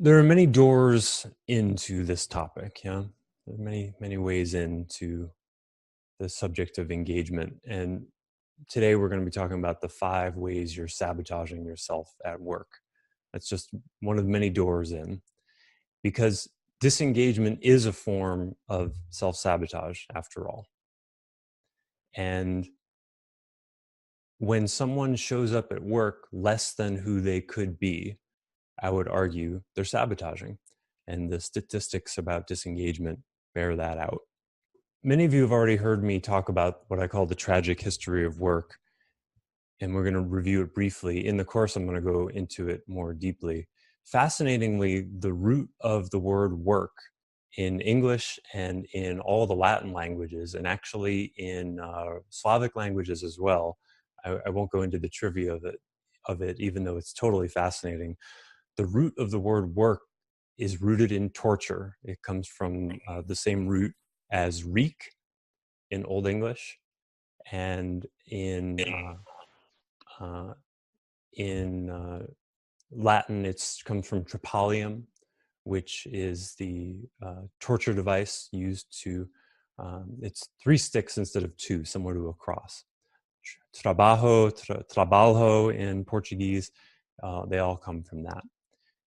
There are many doors into this topic. Yeah, there are many ways into the subject of engagement, and today we're going to be talking about the 5 ways you're sabotaging yourself at work. That's just one of many doors in, because disengagement is a form of self-sabotage after all. And when someone shows up at work less than who they could be, I would argue they're sabotaging. And the statistics about disengagement bear that out. Many of you have already heard me talk about what I call the tragic history of work, and we're going to review it briefly. In the course, I'm going to go into it more deeply. Fascinatingly, the root of the word work in English and in all the Latin languages, and actually in Slavic languages as well, I won't go into the trivia of it, even though it's totally fascinating. The root of the word work is rooted in torture. It comes from the same root as reek in Old English, and in Latin, it comes from tripalium, which is the torture device used to. It's 3 sticks instead of 2, similar to a cross. Trabalho in Portuguese, they all come from that.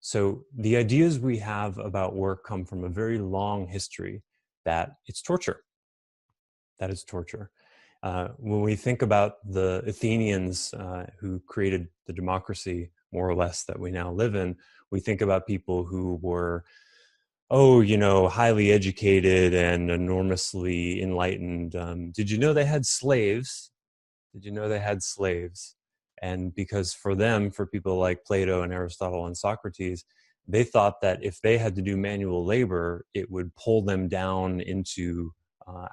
So the ideas we have about work come from a very long history that it's torture. That is torture. When we think about the Athenians who created the democracy, more or less, that we now live in, we think about people who were, highly educated and enormously enlightened. Did you know they had slaves? Did you know they had slaves? And because for people like Plato and Aristotle and Socrates, they thought that if they had to do manual labor, it would pull them down into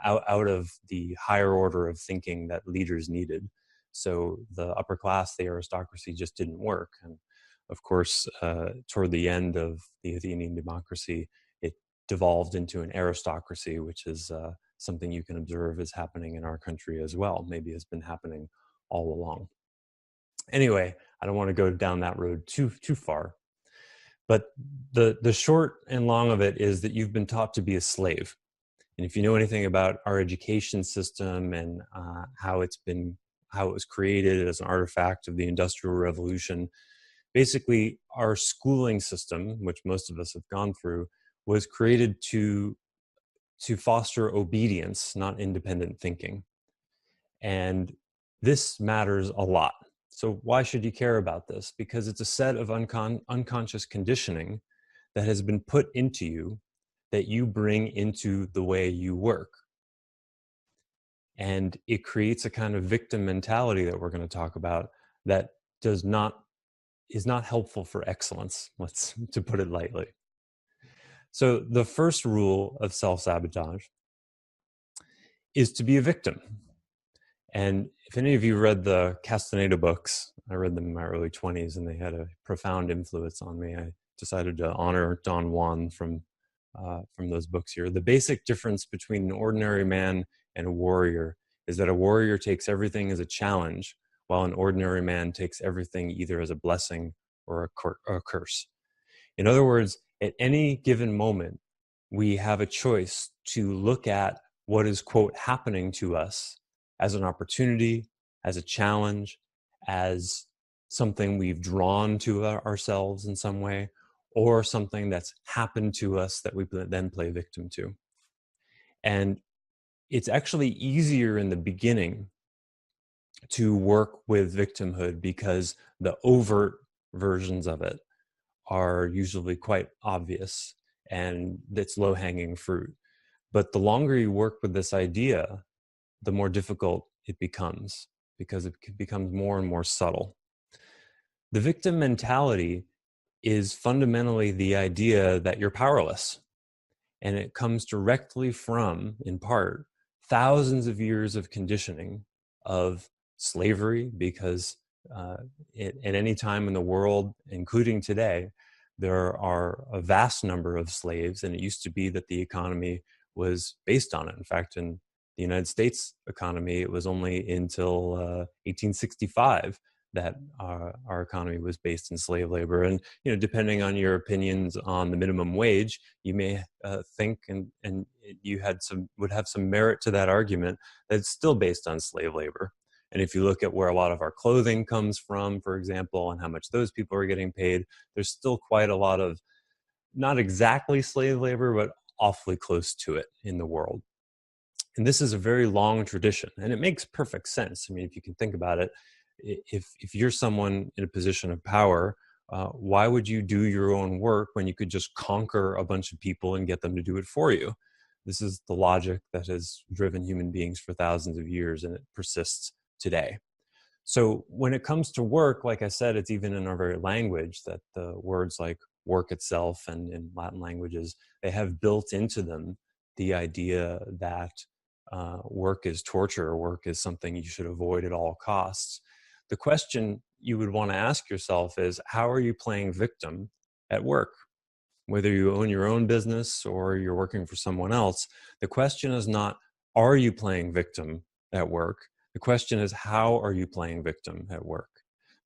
out of the higher order of thinking that leaders needed. So the upper class, the aristocracy, just didn't work. And of course, toward the end of the Athenian democracy, it devolved into an aristocracy, which is something you can observe is happening in our country as well. Maybe has been happening all along. Anyway, I don't want to go down that road too far. But the short and long of it is that you've been taught to be a slave. And if you know anything about our education system and how it was created as an artifact of the Industrial Revolution, basically our schooling system, which most of us have gone through, was created to foster obedience, not independent thinking. And this matters a lot. So why should you care about this? Because it's a set of unconscious conditioning that has been put into you that you bring into the way you work. And it creates a kind of victim mentality that we're going to talk about that is not helpful for excellence, to put it lightly. So the first rule of self-sabotage is to be a victim. And if any of you read the Castaneda books, I read them in my early 20s and they had a profound influence on me. I decided to honor Don Juan from those books here. The basic difference between an ordinary man and a warrior is that a warrior takes everything as a challenge, while an ordinary man takes everything either as a blessing or a curse. In other words, at any given moment, we have a choice to look at what is, quote, happening to us as an opportunity, as a challenge, as something we've drawn to ourselves in some way, or something that's happened to us that we then play victim to. And it's actually easier in the beginning to work with victimhood because the overt versions of it are usually quite obvious and it's low-hanging fruit. But the longer you work with this idea, the more difficult it becomes because it becomes more and more subtle. The victim mentality is fundamentally the idea that you're powerless. And it comes directly from, in part, thousands of years of conditioning of slavery, because at any time in the world, including today, there are a vast number of slaves, and it used to be that the economy was based on it. In fact, in the United States economy, it was only until 1865 that our economy was based in slave labor. And depending on your opinions on the minimum wage, you may think and you would have some merit to that argument that it's still based on slave labor. And if you look at where a lot of our clothing comes from, for example, and how much those people are getting paid, there's still quite a lot of not exactly slave labor, but awfully close to it in the world. And this is a very long tradition, and it makes perfect sense. I mean, if you can think about it, if you're someone in a position of power, why would you do your own work when you could just conquer a bunch of people and get them to do it for you? This is the logic that has driven human beings for thousands of years, and it persists today. So when it comes to work, like I said, it's even in our very language that the words like work itself and in Latin languages, they have built into them the idea that work is torture, work is something you should avoid at all costs. The question you would want to ask yourself is, how are you playing victim at work? Whether you own your own business or you're working for someone else, the question is not, are you playing victim at work? The question is, how are you playing victim at work?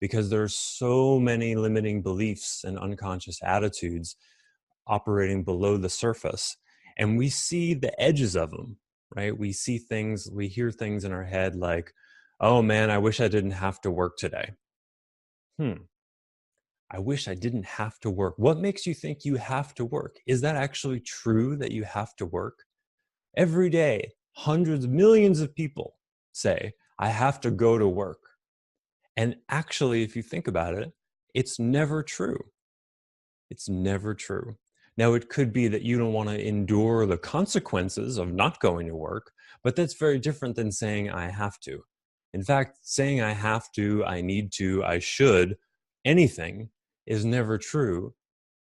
Because there's so many limiting beliefs and unconscious attitudes operating below the surface. And we see the edges of them, right? We see things, we hear things in our head like, oh man, I wish I didn't have to work today. I wish I didn't have to work. What makes you think you have to work? Is that actually true that you have to work? Every day, hundreds, millions of people say, I have to go to work. And actually, if you think about it, it's never true. It's never true. Now, it could be that you don't want to endure the consequences of not going to work, but that's very different than saying I have to. In fact, saying I have to, I need to, I should, anything is never true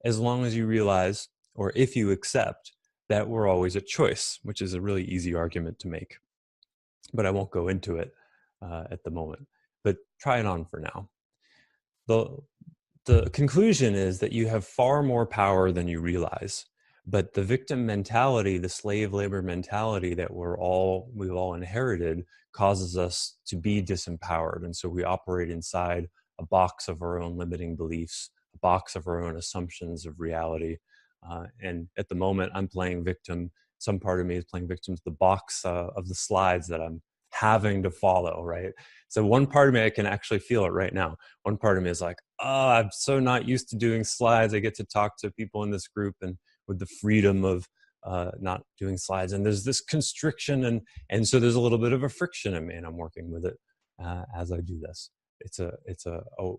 as long as you realize, or if you accept, that we're always at choice, which is a really easy argument to make. But I won't go into it at the moment. But try it on for now. The conclusion is that you have far more power than you realize. But the victim mentality, the slave labor mentality that we've all inherited, causes us to be disempowered. And so we operate inside a box of our own limiting beliefs, a box of our own assumptions of reality. And at the moment, I'm playing victim. Some part of me is playing victim to the box of the slides that I'm having to follow, right? So one part of me, I can actually feel it right now. One part of me is like, oh, I'm so not used to doing slides. I get to talk to people in this group and with the freedom of not doing slides. And there's this constriction, and so there's a little bit of a friction in me, and I'm working with it as I do this. It's a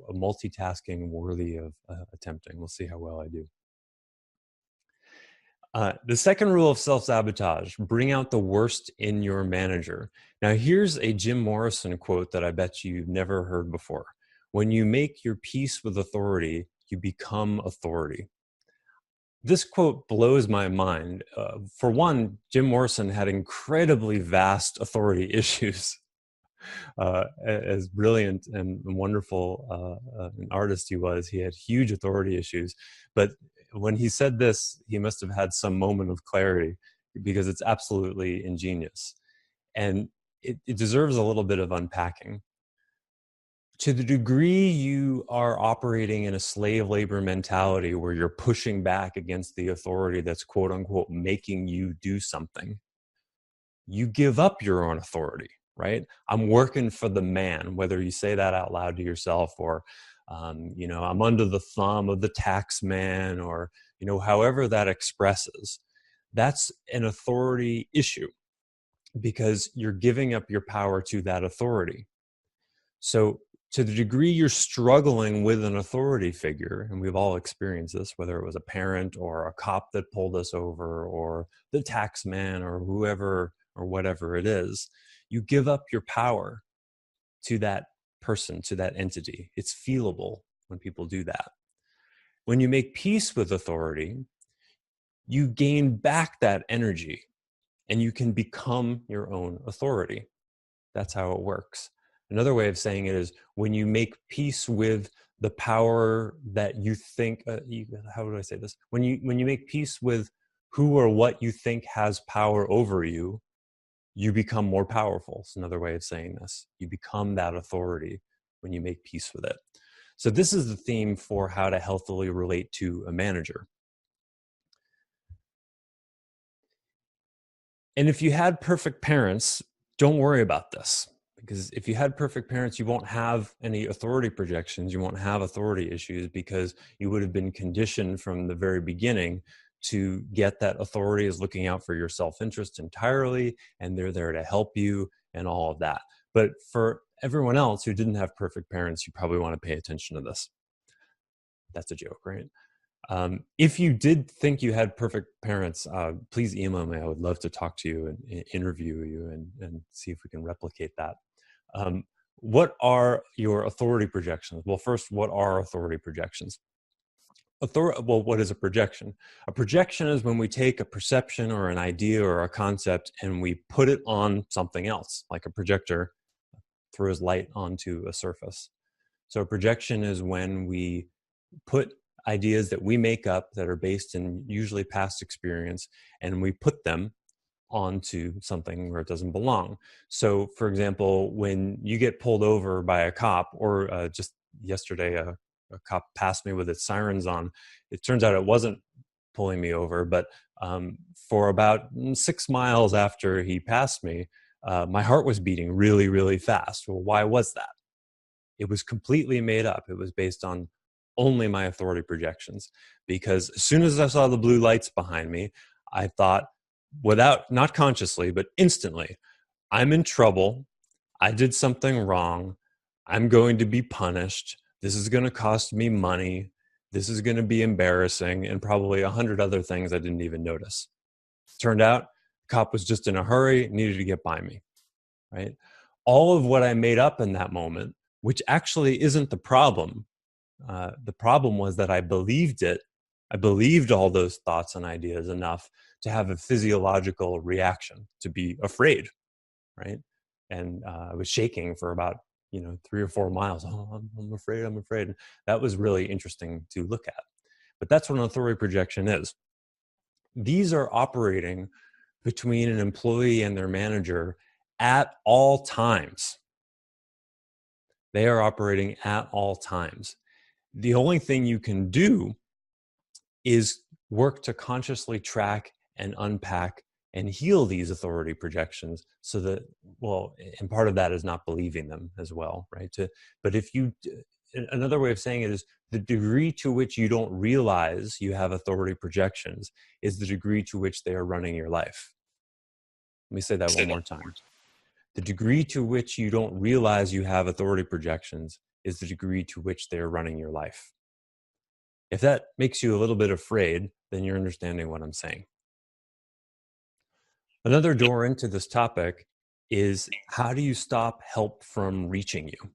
multitasking worthy of attempting. We'll see how well I do. The second rule of self-sabotage: bring out the worst in your manager. Now, here's a Jim Morrison quote that I bet you've never heard before. When you make your peace with authority, you become authority. This quote blows my mind. For one, Jim Morrison had incredibly vast authority issues. As brilliant and wonderful an artist he was, he had huge authority issues. But when he said this, he must have had some moment of clarity, because it's absolutely ingenious. And it deserves a little bit of unpacking. To the degree you are operating in a slave labor mentality where you're pushing back against the authority that's quote unquote making you do something, you give up your own authority, right? I'm working for the man, whether you say that out loud to yourself or, I'm under the thumb of the tax man, or, however that expresses. That's an authority issue because you're giving up your power to that authority. So to the degree you're struggling with an authority figure, and we've all experienced this, whether it was a parent or a cop that pulled us over or the tax man or whoever or whatever it is, you give up your power to that person, to that entity. It's feelable when people do that. When you make peace with authority, you gain back that energy and you can become your own authority. That's how it works. Another way of saying it is when you make peace with the power that you think, how do I say this? When you make peace with who or what you think has power over you, you become more powerful. It's another way of saying this. You become that authority. when you make peace with it. So this is the theme for how to healthily relate to a manager. And if you had perfect parents, don't worry about this. Because if you had perfect parents, you won't have any authority projections. You won't have authority issues because you would have been conditioned from the very beginning to get that authority is looking out for your self-interest entirely, and they're there to help you and all of that. But for everyone else who didn't have perfect parents, you probably want to pay attention to this. That's a joke, right? If you did think you had perfect parents, please email me. I would love to talk to you and interview you and see if we can replicate that. What are your authority projections? Well, first, what are authority projections? Well, what is a projection? A projection is when we take a perception or an idea or a concept and we put it on something else, like a projector throws light onto a surface. So a projection is when we put ideas that we make up that are based in usually past experience, and we put them onto something where it doesn't belong. So, for example, when you get pulled over by a cop, or just yesterday, a cop passed me with its sirens on. It turns out it wasn't pulling me over, but for about 6 miles after he passed me, my heart was beating really, really fast. Well, why was that? It was completely made up. It was based on only my authority projections, because as soon as I saw the blue lights behind me, I thought, without, not consciously, but instantly, I'm in trouble. I did something wrong. I'm going to be punished. This is going to cost me money. This is going to be embarrassing, and probably 100 other things I didn't even notice. Turned out, the cop was just in a hurry, needed to get by me, right? All of what I made up in that moment, which actually isn't the problem. The problem was that I believed it. I believed all those thoughts and ideas enough to have a physiological reaction, to be afraid, right? And I was shaking for about 3 or 4 miles. Oh, I'm afraid. I'm afraid. And that was really interesting to look at. But that's what an authority projection is. These are operating between an employee and their manager at all times. They are operating at all times. The only thing you can do is work to consciously track and unpack and heal these authority projections, so that, well, and part of that is not believing them as well, right? But if you, another way of saying it is, the degree to which you don't realize you have authority projections is the degree to which they are running your life. Let me say that one more time. The degree to which you don't realize you have authority projections is the degree to which they are running your life. If that makes you a little bit afraid, then you're understanding what I'm saying. Another door into this topic is, how do you stop help from reaching you?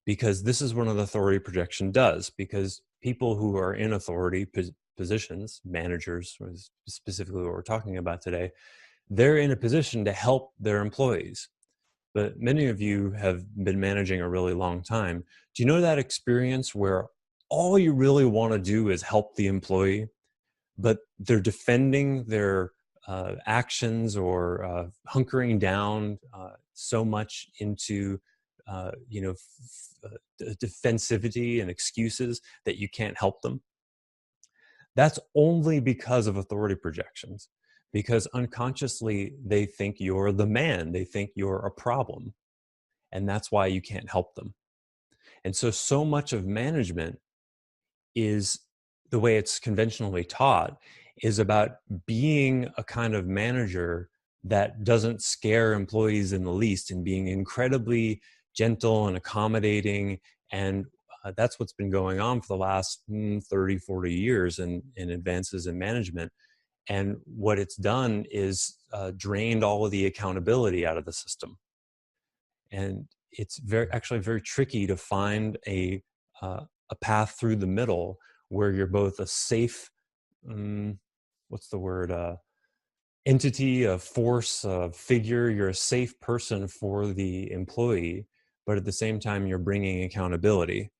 Because this is what an authority projection does. Because people who are in authority positions, managers, specifically what we're talking about today, they're in a position to help their employees. But many of you have been managing a really long time. Do you know that experience where all you really want to do is help the employee, but they're defending their actions or hunkering down so much into defensivity and excuses that you can't help them? That's only because of authority projections, because unconsciously they think you're the man, they think you're a problem, and that's why you can't help them. And so much of management is, the way it's conventionally taught, is about being a kind of manager that doesn't scare employees in the least, and being incredibly gentle and accommodating. And that's what's been going on for the last 30, 40 years in advances in management. And what it's done is drained all of the accountability out of the system. And it's actually very tricky to find a path through the middle where you're both a safe, entity, a force, a figure. You're a safe person for the employee, but at the same time, you're bringing accountability.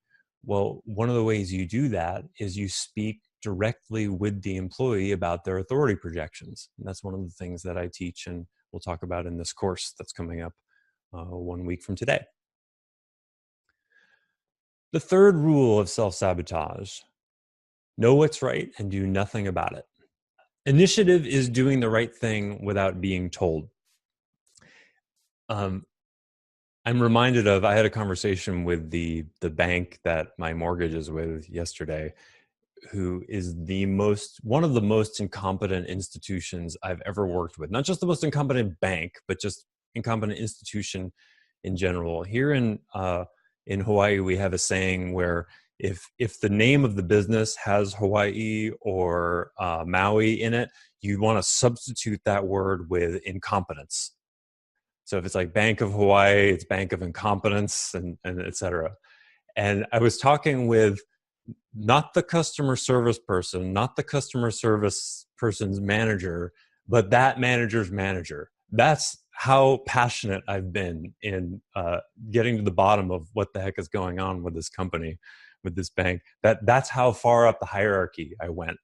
Well, one of the ways you do that is you speak directly with the employee about their authority projections. And that's one of the things that I teach and we'll talk about in this course that's coming up 1 week from today. The third rule of self-sabotage: know what's right and do nothing about it. Initiative is doing the right thing without being told. Um, I'm reminded of, I had a conversation with the bank that my mortgage is with yesterday, who is one of the most incompetent institutions I've ever worked with. Not just the most incompetent bank, but just incompetent institution in general. Here in Hawaii, we have a saying where if the name of the business has Hawaii or Maui in it, you want to substitute that word with incompetence. So if it's like Bank of Hawaii, it's Bank of Incompetence, and et cetera. And I was talking with not the customer service person, not the customer service person's manager, but that manager's manager. That's how passionate I've been in getting to the bottom of what the heck is going on with this company, with this bank. That's how far up the hierarchy I went.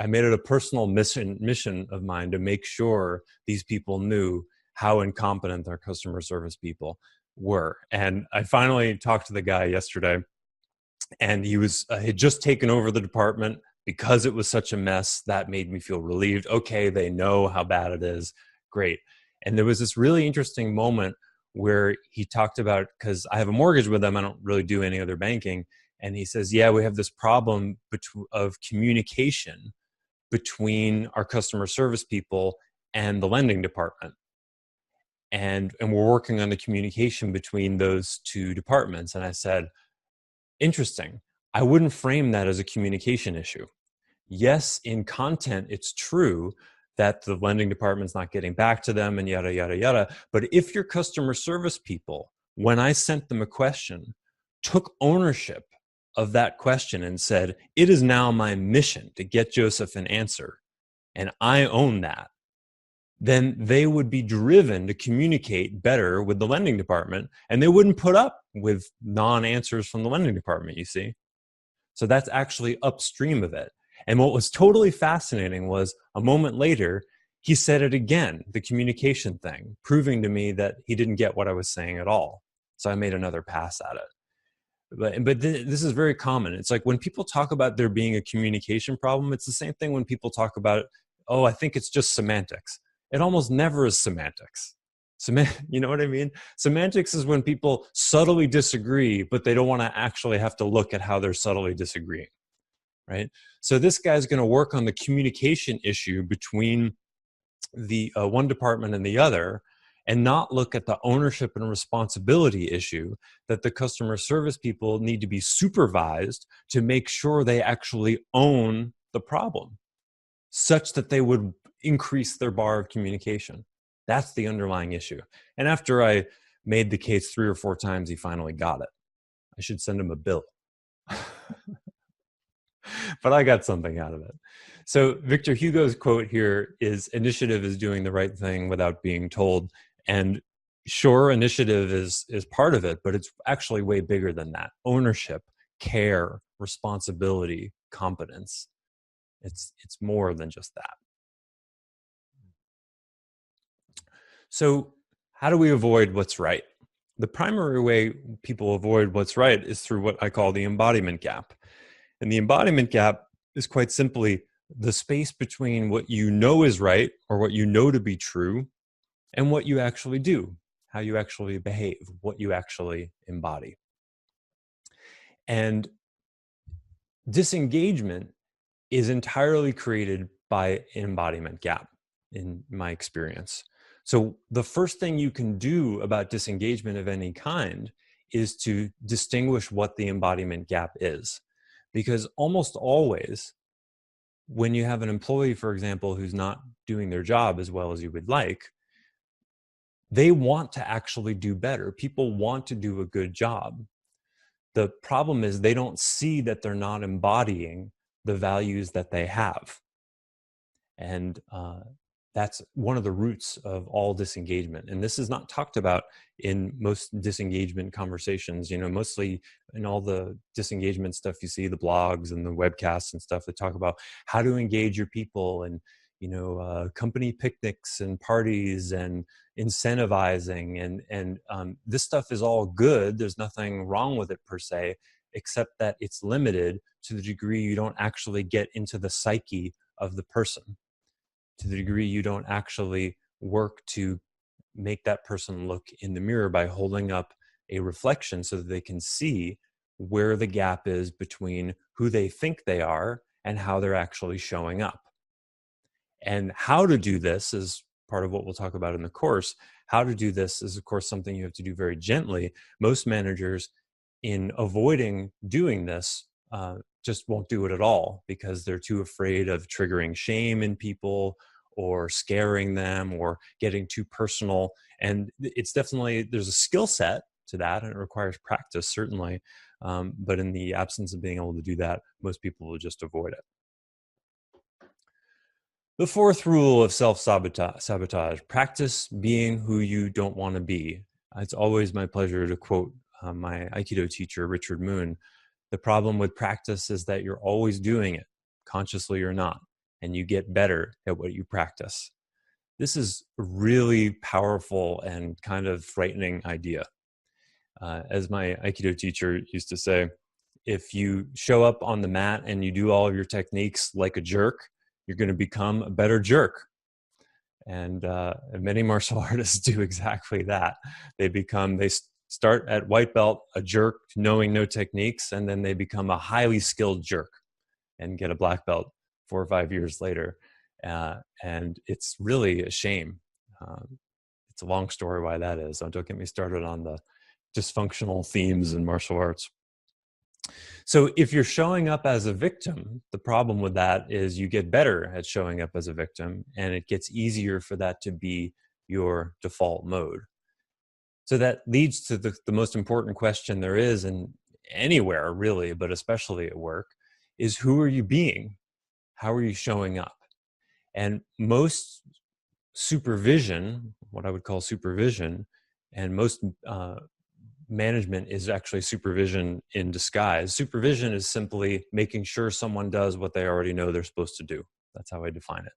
I made it a personal mission of mine to make sure these people knew how incompetent their customer service people were. And I finally talked to the guy yesterday, and he had just taken over the department because it was such a mess. That made me feel relieved. Okay, they know how bad it is. Great. And there was this really interesting moment where he talked about, because I have a mortgage with them, I don't really do any other banking. And he says, yeah, we have this problem of communication between our customer service people and the lending department. And we're working on the communication between those two departments. And I said, interesting. I wouldn't frame that as a communication issue. Yes, in content, it's true that the lending department's not getting back to them and yada, yada, yada. But if your customer service people, when I sent them a question, took ownership of that question and said, it is now my mission to get Joseph an answer, and I own that, then they would be driven to communicate better with the lending department, and they wouldn't put up with non-answers from the lending department, you see? So that's actually upstream of it. And what was totally fascinating was a moment later, he said it again, the communication thing, proving to me that he didn't get what I was saying at all. So I made another pass at it. But this is very common. It's like when people talk about there being a communication problem, it's the same thing when people talk about, oh, I think it's just semantics. It almost never is semantics. You know what I mean? Semantics is when people subtly disagree, but they don't want to actually have to look at how they're subtly disagreeing, right? So this guy's going to work on the communication issue between the one department and the other, and not look at the ownership and responsibility issue that the customer service people need to be supervised to make sure they actually own the problem, such that they would increase their bar of communication. That's the underlying issue. And after I made the case 3 or 4 times, he finally got it. I should send him a bill. But I got something out of it. So Victor Hugo's quote here is, initiative is doing the right thing without being told. And sure, initiative is part of it, but it's actually way bigger than that. Ownership, care, responsibility, competence. It's more than just that. So how do we avoid what's right? The primary way people avoid what's right is through what I call the embodiment gap. And the embodiment gap is quite simply the space between what you know is right, or what you know to be true, and what you actually do, how you actually behave, what you actually embody. And disengagement is entirely created by embodiment gap, in my experience. So the first thing you can do about disengagement of any kind is to distinguish what the embodiment gap is. Because almost always, when you have an employee, for example, who's not doing their job as well as you would like, they want to actually do better. People want to do a good job. The problem is they don't see that they're not embodying the values that they have. And that's one of the roots of all disengagement. And this is not talked about in most disengagement conversations. You know, mostly in all the disengagement stuff, you see the blogs and the webcasts and stuff that talk about how to engage your people, and, you know, company picnics and parties and incentivizing. And this stuff is all good. There's nothing wrong with it per se. except that it's limited to the degree you don't actually get into the psyche of the person, to the degree you don't actually work to make that person look in the mirror by holding up a reflection so that they can see where the gap is between who they think they are and how they're actually showing up. And how to do this is part of what we'll talk about in the course. How to do this is, of course, something you have to do very gently. Most managers, in avoiding doing this, just won't do it at all because they're too afraid of triggering shame in people or scaring them or getting too personal. And it's definitely, there's a skill set to that, and it requires practice, certainly. But in the absence of being able to do that, most people will just avoid it. The fourth rule of self-sabotage: practice being who you don't want to be. It's always my pleasure to quote my Aikido teacher, Richard Moon. The problem with practice is that you're always doing it, consciously or not, and you get better at what you practice. This is a really powerful and kind of frightening idea. As my Aikido teacher used to say, if you show up on the mat and you do all of your techniques like a jerk, you're going to become a better jerk. And many martial artists do exactly that. They start at white belt, a jerk, knowing no techniques, and then they become a highly skilled jerk and get a black belt 4 or 5 years later. And it's really a shame. It's a long story why that is. Don't get me started on the dysfunctional themes in martial arts. So if you're showing up as a victim, the problem with that is you get better at showing up as a victim, and it gets easier for that to be your default mode. So that leads to the most important question there is, and anywhere really, but especially at work, is who are you being? How are you showing up? And most supervision, what I would call supervision, and most management is actually supervision in disguise. Supervision is simply making sure someone does what they already know they're supposed to do. That's how I define it.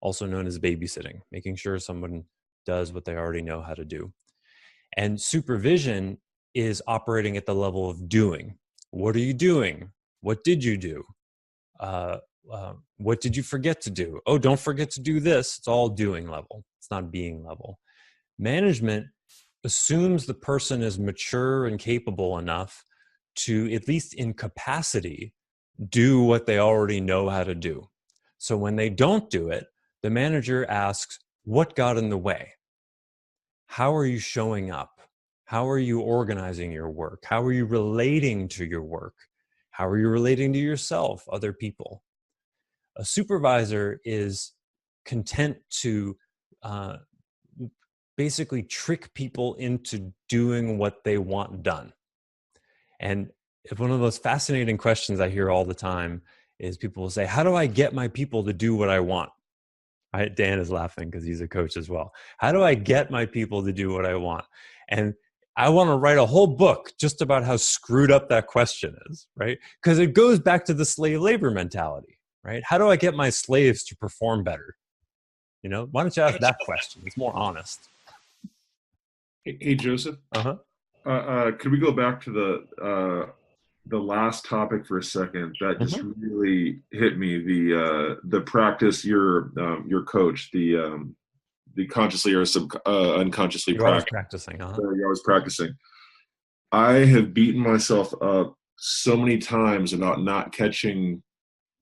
Also known as babysitting, making sure someone does what they already know how to do. And supervision is operating at the level of doing. What are you doing? What did you do? What did you forget to do? Oh, don't forget to do this. It's all doing level. It's not being level. Management assumes the person is mature and capable enough to, at least in capacity, do what they already know how to do. So when they don't do it, the manager asks, what got in the way? How are you showing up? How are you organizing your work? How are you relating to your work? How are you relating to yourself, other people? A supervisor is content to basically trick people into doing what they want done. And one of the most fascinating questions I hear all the time is people will say, how do I get my people to do what I want? Right? Dan is laughing because he's a coach as well. How do I get my people to do what I want? And I want to write a whole book just about how screwed up that question is, right? Because it goes back to the slave labor mentality, right? How do I get my slaves to perform better? You know, why don't you ask that question? It's more honest. Hey Joseph. Could we go back to the last topic for a second? That just really hit me. The practice your coach, the consciously or unconsciously practicing. You're always practicing. I have beaten myself up so many times about not catching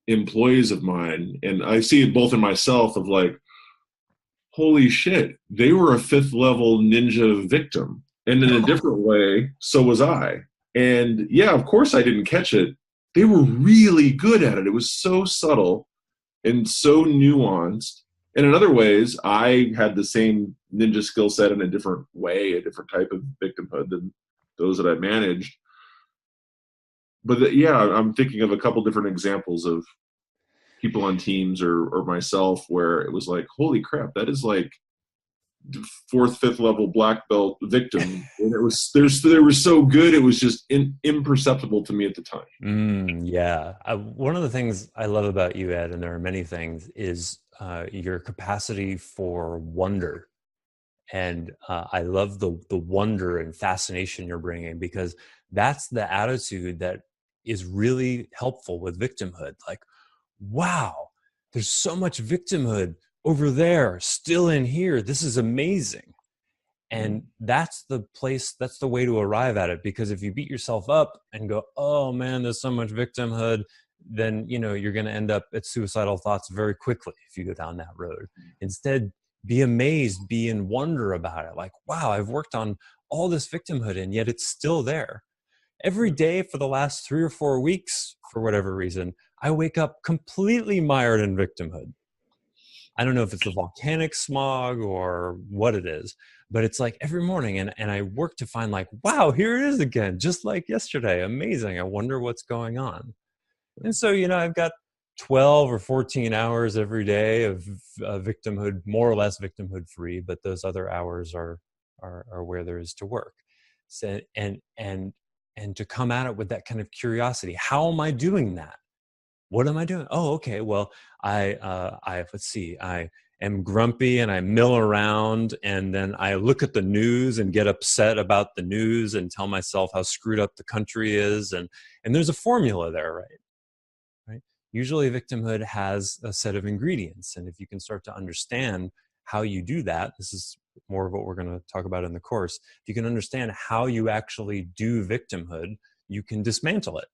employees of mine, and I see it both in myself of like, holy shit, they were a 5th level ninja victim. And in a different way, so was I. And yeah, of course I didn't catch it. They were really good at it. It was so subtle and so nuanced. And in other ways, I had the same ninja skill set in a different way, a different type of victimhood than those that I managed. But yeah, I'm thinking of a couple different examples of people on teams or myself where it was like, holy crap, that is like 4th, 5th level black belt victim. And it was, they were so good. It was just imperceptible to me at the time. Yeah. One of the things I love about you, Ed, and there are many things, is your capacity for wonder. And I love the wonder and fascination you're bringing, because That's the attitude that is really helpful with victimhood. Like, wow, there's so much victimhood over there, still in here. This is amazing. And that's the place, that's the way to arrive at it. Because if you beat yourself up and go, oh man, there's so much victimhood, then, you know, you're going to end up at suicidal thoughts very quickly if you go down that road. Instead, be amazed, be in wonder about it. Like, wow, I've worked on all this victimhood and yet it's still there. Every day for the last 3 or 4 weeks, for whatever reason, I wake up completely mired in victimhood. I don't know if it's the volcanic smog or what it is, but it's like every morning, and I work to find like, wow, here it is again, just like yesterday. Amazing. I wonder what's going on. And so, you know, I've got 12 or 14 hours every day of victimhood, more or less victimhood free, but those other hours are where there is to work. So, and to come at it with that kind of curiosity. How am I doing that? What am I doing? Oh, okay. Well, let's see. I am grumpy and I mill around, and then I look at the news and get upset about the news and tell myself how screwed up the country is. And there's a formula there, right? Usually victimhood has a set of ingredients. And if you can start to understand how you do that, this is more of what we're going to talk about in the course. If you can understand how you actually do victimhood, you can dismantle it.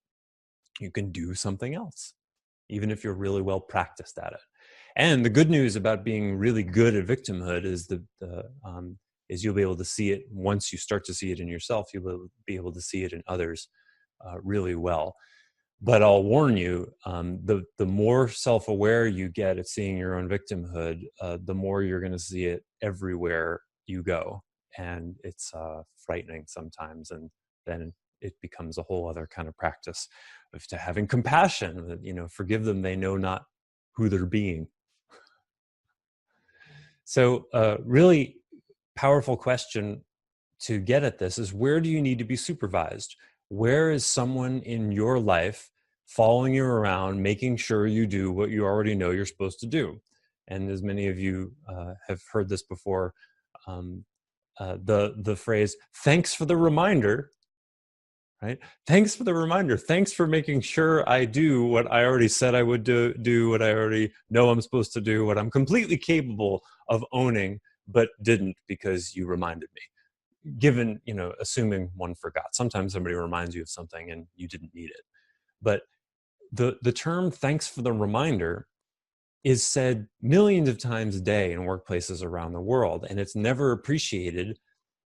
You can do something else, even if you're really well practiced at it. And the good news about being really good at victimhood is is you'll be able to see it once you start to see it in yourself. You'll be able to see it in others really well. But I'll warn you, the more self-aware you get at seeing your own victimhood, the more you're going to see it everywhere you go. And it's frightening sometimes. And then it becomes a whole other kind of practice of to having compassion, you know, forgive them, they know not who they're being. So really powerful question to get at this is, where do you need to be supervised? Where is someone in your life following you around, making sure you do what you already know you're supposed to do? And as many of you have heard this before, the phrase, thanks for the reminder, right? Thanks for the reminder. Thanks for making sure I do what I already said I would do what I already know I'm supposed to do, what I'm completely capable of owning, but didn't because you reminded me. Given, you know, assuming one forgot. Sometimes somebody reminds you of something and you didn't need it. But the term thanks for the reminder is said millions of times a day in workplaces around the world, and it's never appreciated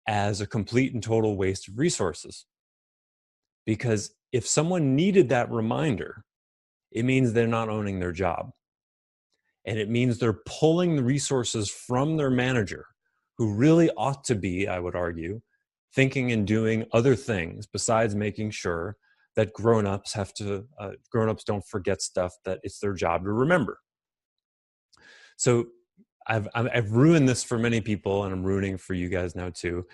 as a complete and total waste of resources. Because if someone needed that reminder, it means they're not owning their job. And it means they're pulling the resources from their manager, who really ought to be, I would argue, thinking and doing other things besides making sure that grown-ups don't forget stuff that it's their job to remember. So I've ruined this for many people, and I'm ruining for you guys now too.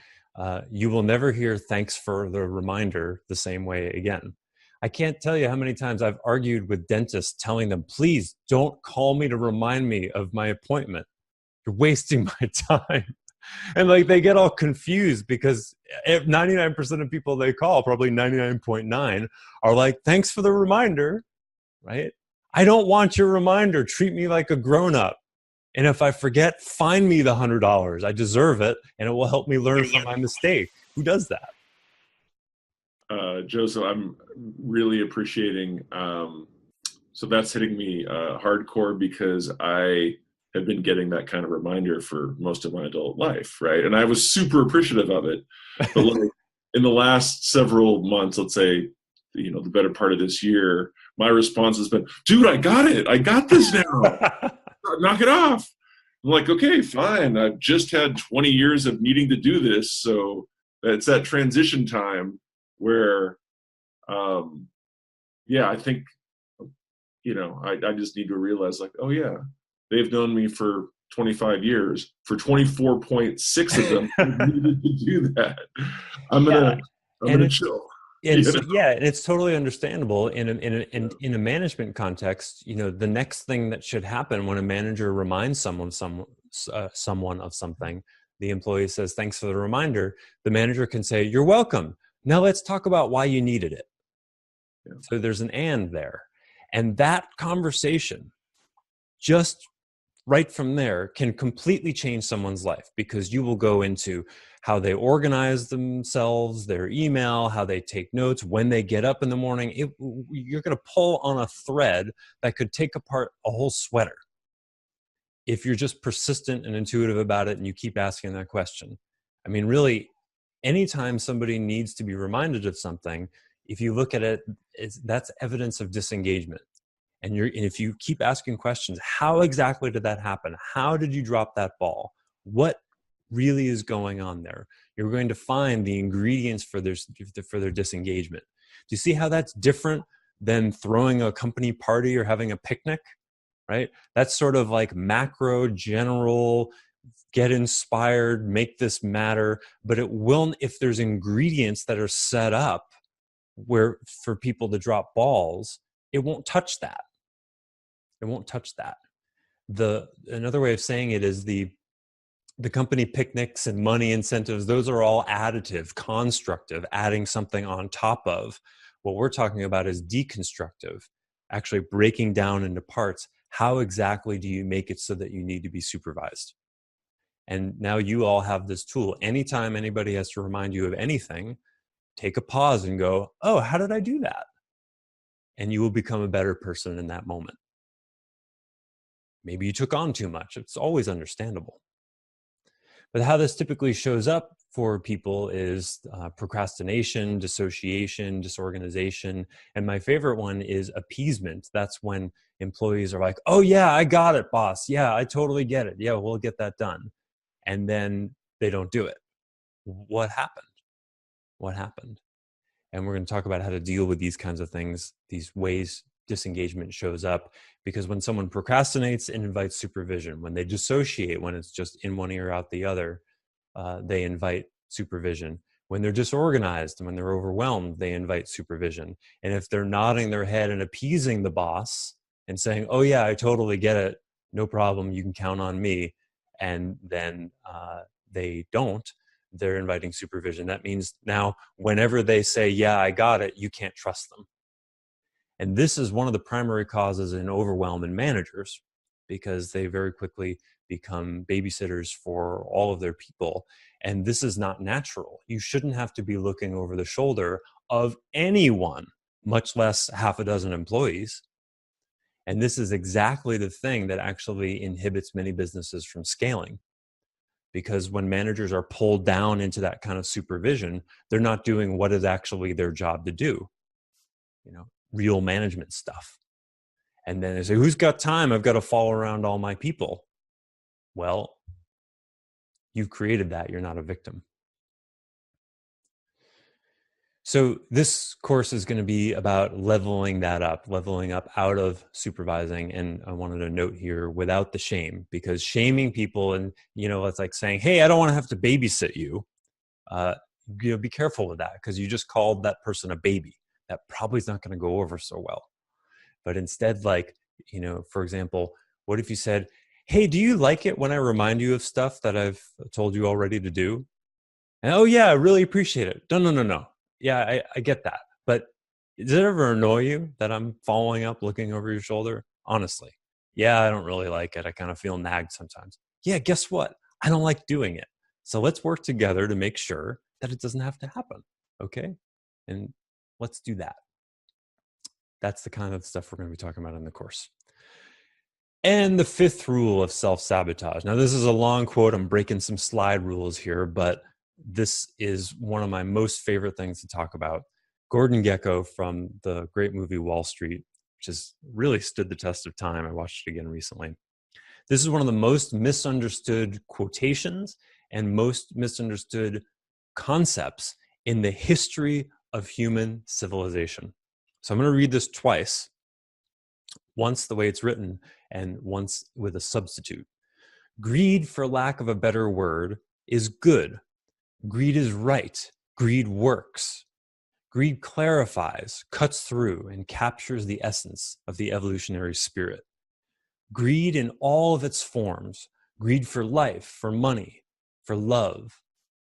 You will never hear thanks for the reminder the same way again. I can't tell you how many times I've argued with dentists telling them, please don't call me to remind me of my appointment. You're wasting my time. And like they get all confused because 99% of people they call, probably 99.9, are like, thanks for the reminder, right? I don't want your reminder. Treat me like a grown-up. And if I forget, fine me the $100. I deserve it, and it will help me learn from my mistake. Who does that? Joseph, I'm really appreciating. So that's hitting me hardcore because I have been getting that kind of reminder for most of my adult life, right? And I was super appreciative of it. But like in the last several months, let's say, you know, the better part of this year, my response has been, dude, I got it. I got this now. Knock it off. I'm like, okay, fine. I've just had 20 years of needing to do this. So it's that transition time where, yeah, I think, you know, I just need to realize like, oh yeah, they've known me for 25 years. For 24.6 of them, I needed to do that. I'm gonna chill. And so, yeah, and it's totally understandable in a management context. You know, the next thing that should happen when a manager reminds someone of something, the employee says, "Thanks for the reminder." The manager can say, "You're welcome. Now let's talk about why you needed it. Yeah. So there's an and there. And that conversation, just right from there, can completely change someone's life, because you will go into how they organize themselves, their email, how they take notes, when they get up in the morning. You're going to pull on a thread that could take apart a whole sweater if you're just persistent and intuitive about it and you keep asking that question. I mean, really, anytime somebody needs to be reminded of something, if you look at it, that's evidence of disengagement. And if you keep asking questions, how exactly did that happen? How did you drop that ball? What really is going on there? You're going to find the ingredients for their disengagement. Do you see how that's different than throwing a company party or having a picnic? Right? That's sort of like macro, general, get inspired, make this matter. But it will, if there's ingredients that are set up where for people to drop balls, it won't touch that. It won't touch that. Another way of saying it is the company picnics and money incentives, those are all additive, constructive, adding something on top of. What we're talking about is deconstructive, actually breaking down into parts. How exactly do you make it so that you need to be supervised? And now you all have this tool. Anytime anybody has to remind you of anything, take a pause and go, oh, how did I do that? And you will become a better person in that moment. Maybe you took on too much. It's always understandable. But how this typically shows up for people is procrastination, dissociation, disorganization. And my favorite one is appeasement. That's when employees are like, oh yeah, I got it, boss. Yeah, I totally get it. Yeah, we'll get that done. And then they don't do it. What happened? What happened? And we're going to talk about how to deal with these kinds of things, these ways disengagement shows up. Because when someone procrastinates, it invites supervision. When they dissociate, when it's just in one ear out the other, they invite supervision. When they're disorganized and when they're overwhelmed, they invite supervision. And if they're nodding their head and appeasing the boss and saying, oh yeah, I totally get it, no problem, you can count on me, and then they don't, they're inviting supervision. That means now whenever they say, yeah, I got it, you can't trust them. And this is one of the primary causes in overwhelm in managers, because they very quickly become babysitters for all of their people. And this is not natural. You shouldn't have to be looking over the shoulder of anyone, much less half a dozen employees. And this is exactly the thing that actually inhibits many businesses from scaling. Because when managers are pulled down into that kind of supervision, they're not doing what is actually their job to do. Real management stuff. And then they say, who's got time? I've got to follow around all my people. Well, you've created that. You're not a victim. So this course is going to be about leveling up out of supervising. And I wanted to note here, without the shame, because shaming people, and it's like saying, hey, I don't want to have to babysit you. Be careful with that, because you just called that person a baby. That probably is not going to go over so well. But instead, for example, what if you said, hey, do you like it when I remind you of stuff that I've told you already to do? And, oh yeah, I really appreciate it. No. Yeah, I get that. But does it ever annoy you that I'm following up, looking over your shoulder? Honestly. Yeah, I don't really like it. I kind of feel nagged sometimes. Yeah, guess what? I don't like doing it. So let's work together to make sure that it doesn't have to happen. Okay? And let's do that. That's the kind of stuff we're going to be talking about in the course. And the fifth rule of self-sabotage. Now, this is a long quote. I'm breaking some slide rules here, but this is one of my most favorite things to talk about. Gordon Gekko from the great movie Wall Street, which has really stood the test of time. I watched it again recently. This is one of the most misunderstood quotations and most misunderstood concepts in the history of human civilization. So I'm going to read this twice, once the way it's written and once with a substitute. Greed, for lack of a better word, is good. Greed is right. Greed works. Greed clarifies, cuts through, and captures the essence of the evolutionary spirit. Greed in all of its forms, greed for life, for money, for love,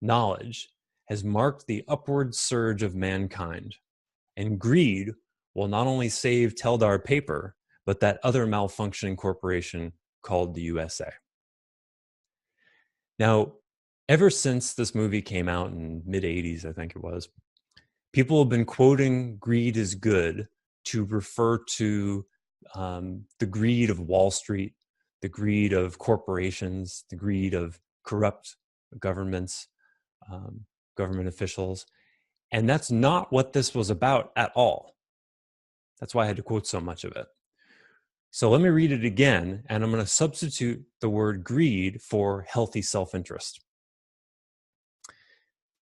knowledge, has marked the upward surge of mankind, and greed will not only save Teldar Paper, but that other malfunctioning corporation called the USA. Now, ever since this movie came out in mid-'80s, I think it was, people have been quoting greed is good to refer to the greed of Wall Street, the greed of corporations, the greed of corrupt governments, government officials. And that's not what this was about at all. That's why I had to quote so much of it. So let me read it again, and I'm going to substitute the word greed for healthy self-interest.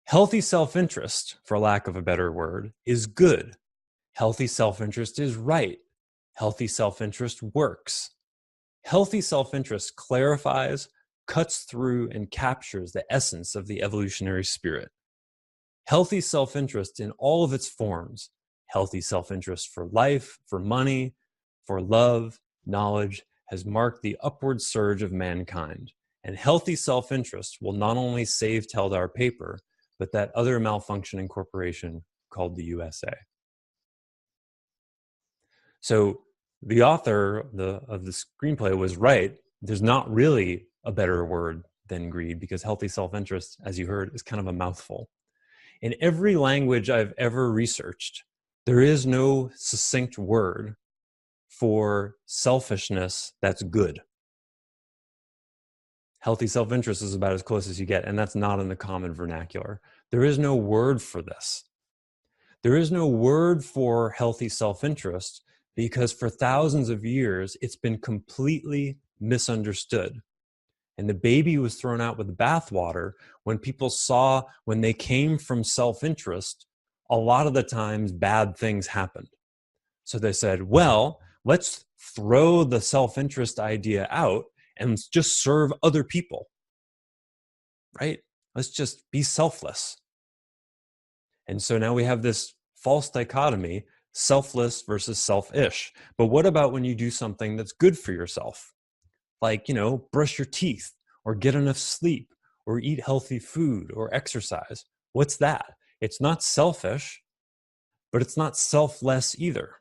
Healthy self-interest, for lack of a better word, is good. Healthy self-interest is right. Healthy self-interest works. Healthy self-interest clarifies, cuts through, and captures the essence of the evolutionary spirit. Healthy self-interest in all of its forms, healthy self-interest for life, for money, for love, knowledge, has marked the upward surge of mankind. And healthy self-interest will not only save Teldar Paper, but that other malfunctioning corporation called the USA. So the author of the screenplay was right. There's not really a better word than greed, because healthy self-interest, as you heard, is kind of a mouthful. In every language I've ever researched, there is no succinct word for selfishness that's good. Healthy self-interest is about as close as you get, and that's not in the common vernacular. There is no word for this. There is no word for healthy self-interest because for thousands of years, it's been completely misunderstood. And the baby was thrown out with the bathwater when people saw, when they came from self-interest, a lot of the times bad things happened. So they said, well, let's throw the self-interest idea out and just serve other people, right? Let's just be selfless. And so now we have this false dichotomy, selfless versus selfish. But what about when you do something that's good for yourself? Like, brush your teeth or get enough sleep or eat healthy food or exercise. What's that? It's not selfish, but it's not selfless either.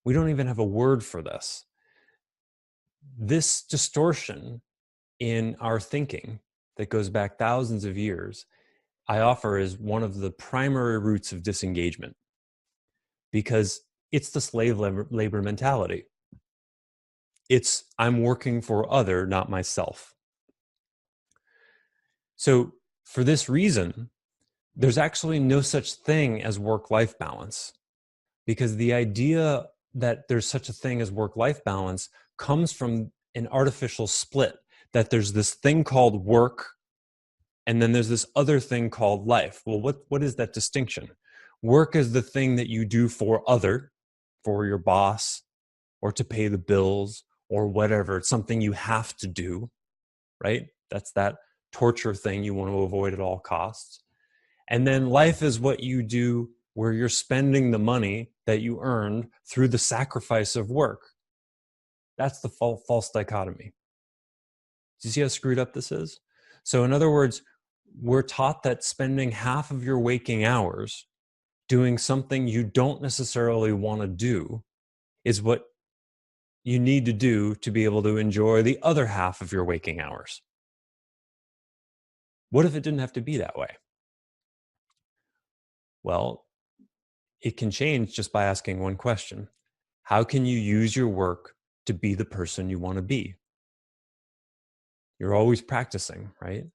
We don't even have a word for this. This distortion in our thinking that goes back thousands of years, I offer as one of the primary roots of disengagement, because it's the slave labor mentality. It's I'm working for other, not myself. So for this reason, there's actually no such thing as work-life balance, because the idea that there's such a thing as work-life balance comes from an artificial split, that there's this thing called work and then there's this other thing called life. Well, what is that distinction? Work is the thing that you do for your boss, or to pay the bills, or whatever. It's something you have to do, right? That's that torture thing you want to avoid at all costs. And then life is what you do where you're spending the money that you earned through the sacrifice of work. That's the false dichotomy. Do you see how screwed up this is? So in other words, we're taught that spending half of your waking hours doing something you don't necessarily want to do is what you need to do to be able to enjoy the other half of your waking hours. What if it didn't have to be that way? Well, it can change just by asking one question. How can you use your work to be the person you want to be? You're always practicing, right?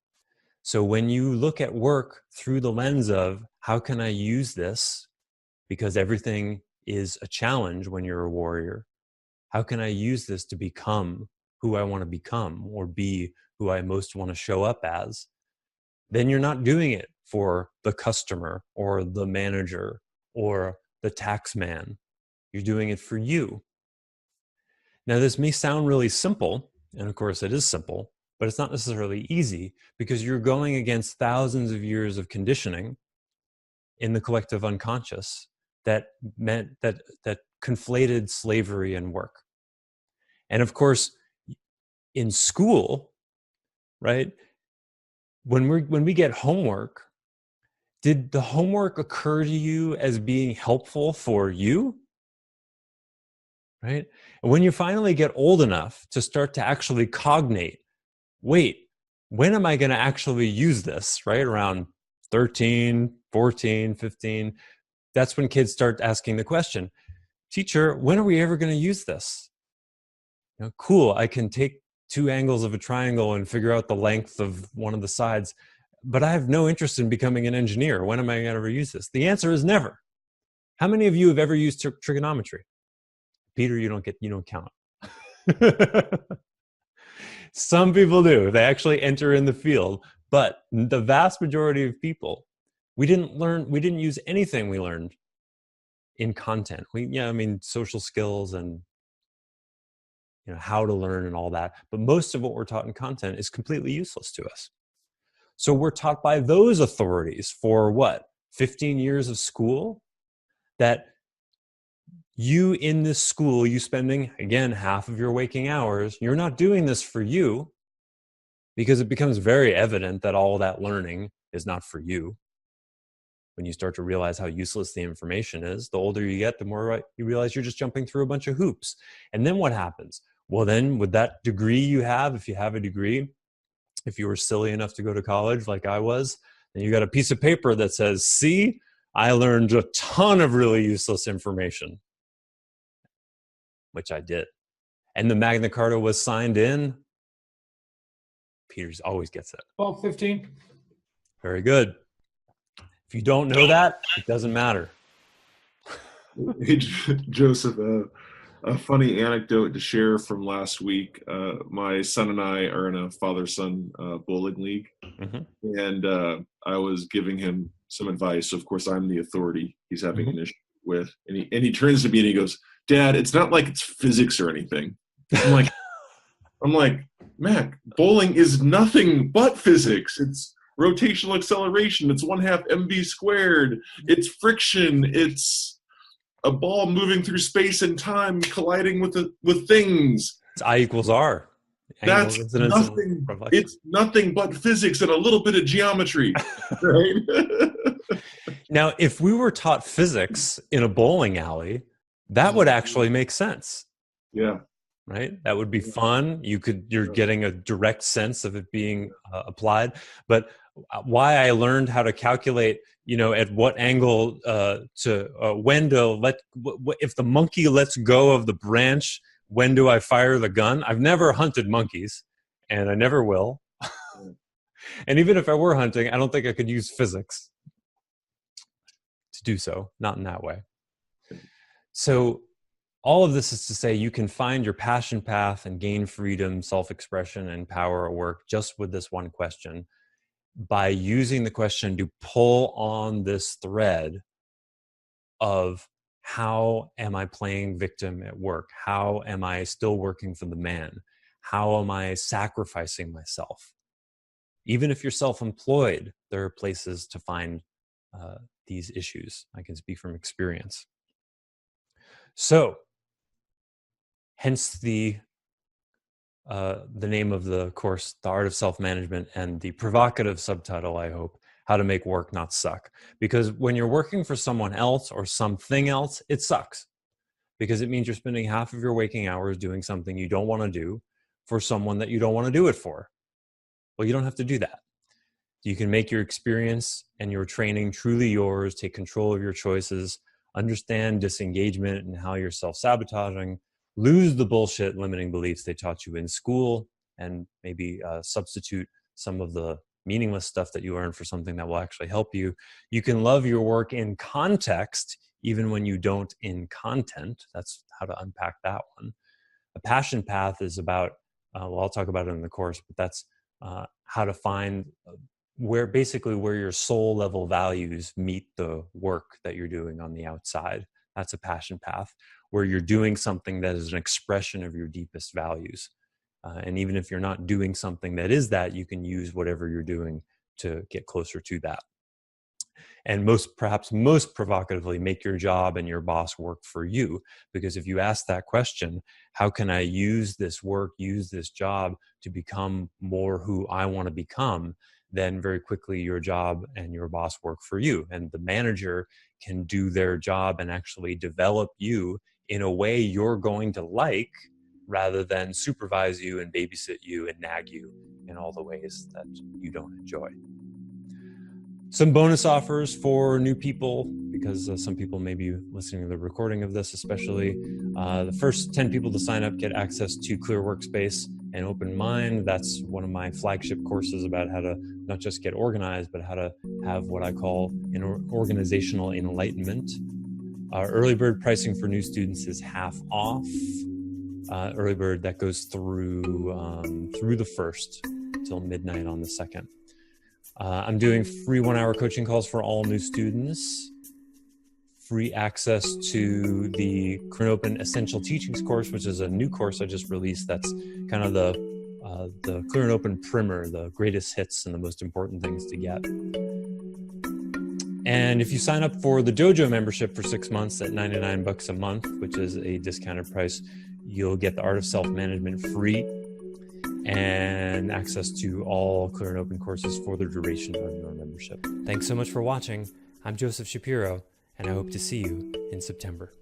So when you look at work through the lens of how can I use this, because everything is a challenge when you're a warrior, how can I use this to become who I want to become, or be who I most want to show up as? Then you're not doing it for the customer or the manager or the tax man. You're doing it for you. Now, this may sound really simple, and of course it is simple, but it's not necessarily easy, because you're going against thousands of years of conditioning in the collective unconscious that meant that conflated slavery and work. And of course, in school, right, when we get homework, did the homework occur to you as being helpful for you? Right? And when you finally get old enough to start to actually cognate, wait, when am I going to actually use this? Right? Around 13, 14, 15. That's when kids start asking the question, teacher, when are we ever going to use this? Cool, I can take two angles of a triangle and figure out the length of one of the sides, but I have no interest in becoming an engineer. When am I going to ever use this? The answer is never. How many of you have ever used trigonometry? Peter, you don't count. Some people do. They actually enter in the field, but the vast majority of people, we didn't use anything we learned in content. Social skills and how to learn and all that. But most of what we're taught in content is completely useless to us. So we're taught by those authorities for what? 15 years of school, that you in this school, you spending, again, half of your waking hours, you're not doing this for you, because it becomes very evident that all that learning is not for you. When you start to realize how useless the information is, the older you get, the more you realize you're just jumping through a bunch of hoops. And then what happens? Well, then with that degree you have, if you have a degree, if you were silly enough to go to college like I was, then you got a piece of paper that says, see, I learned a ton of really useless information, which I did. And the Magna Carta was signed in. Peters always gets it. 12:15. Very good. If you don't know that, it doesn't matter. Hey, Joseph, a funny anecdote to share from last week. My son and I are in a father-son bowling league, and I was giving him some advice. So of course, I'm the authority he's having an issue with, and he turns to me and he goes, "Dad, it's not like it's physics or anything." I'm like, Mac, bowling is nothing but physics. It's rotational acceleration. It's 1/2 mv squared. It's friction. It's a ball moving through space and time, colliding with things. It's I equals R. That's nothing. It's nothing but physics and a little bit of geometry, right? Now, if we were taught physics in a bowling alley, that would actually make sense. Yeah. Right? That would be fun. You're getting a direct sense of it being applied. But why I learned how to calculate, at what angle if the monkey lets go of the branch, when do I fire the gun? I've never hunted monkeys, and I never will. And even if I were hunting, I don't think I could use physics to do so, not in that way. So all of this is to say you can find your passion path and gain freedom, self-expression, and power at work just with this one question, by using the question to pull on this thread of, how am I playing victim at work? How am I still working for the man? How am I sacrificing myself? Even if you're self-employed, there are places to find these issues. I can speak from experience. So, hence the name of the course, The Art of Self-Management, and the provocative subtitle, I hope, How to Make Work Not Suck. Because when you're working for someone else or something else, it sucks. Because it means you're spending half of your waking hours doing something you don't want to do for someone that you don't want to do it for. Well, you don't have to do that. You can make your experience and your training truly yours, take control of your choices, understand disengagement and how you're self-sabotaging, lose the bullshit limiting beliefs they taught you in school, and maybe substitute some of the meaningless stuff that you learned for something that will actually help you. You can love your work in context, even when you don't in content. That's how to unpack that one. A passion path is about, I'll talk about it in the course, but that's how to find where your soul level values meet the work that you're doing on the outside. That's a passion path, where you're doing something that is an expression of your deepest values. And even if you're not doing something that is that, you can use whatever you're doing to get closer to that. And perhaps most provocatively, make your job and your boss work for you. Because if you ask that question, how can I use this work, use this job to become more who I want to become? then very quickly your job and your boss work for you. And the manager can do their job and actually develop you in a way you're going to like, rather than supervise you and babysit you and nag you in all the ways that you don't enjoy. Some bonus offers for new people, because some people may be listening to the recording of this especially. The first 10 people to sign up get access to Clear Workspace and Open Mind. That's one of my flagship courses about how to not just get organized, but how to have what I call an organizational enlightenment. Early bird pricing for new students is half off. Early bird that goes through the 1st till midnight on the 2nd. I'm doing free 1-hour coaching calls for all new students, free access to the Clear Open Essential Teachings course, which is a new course I just released. That's kind of the Clear and Open primer, the greatest hits and the most important things to get. And if you sign up for the Dojo membership for 6 months at $99 a month, which is a discounted price, you'll get the Art of Self-Management free and access to all Clear and Open courses for the duration of your membership. Thanks so much for watching. I'm Joseph Shapiro, and I hope to see you in September.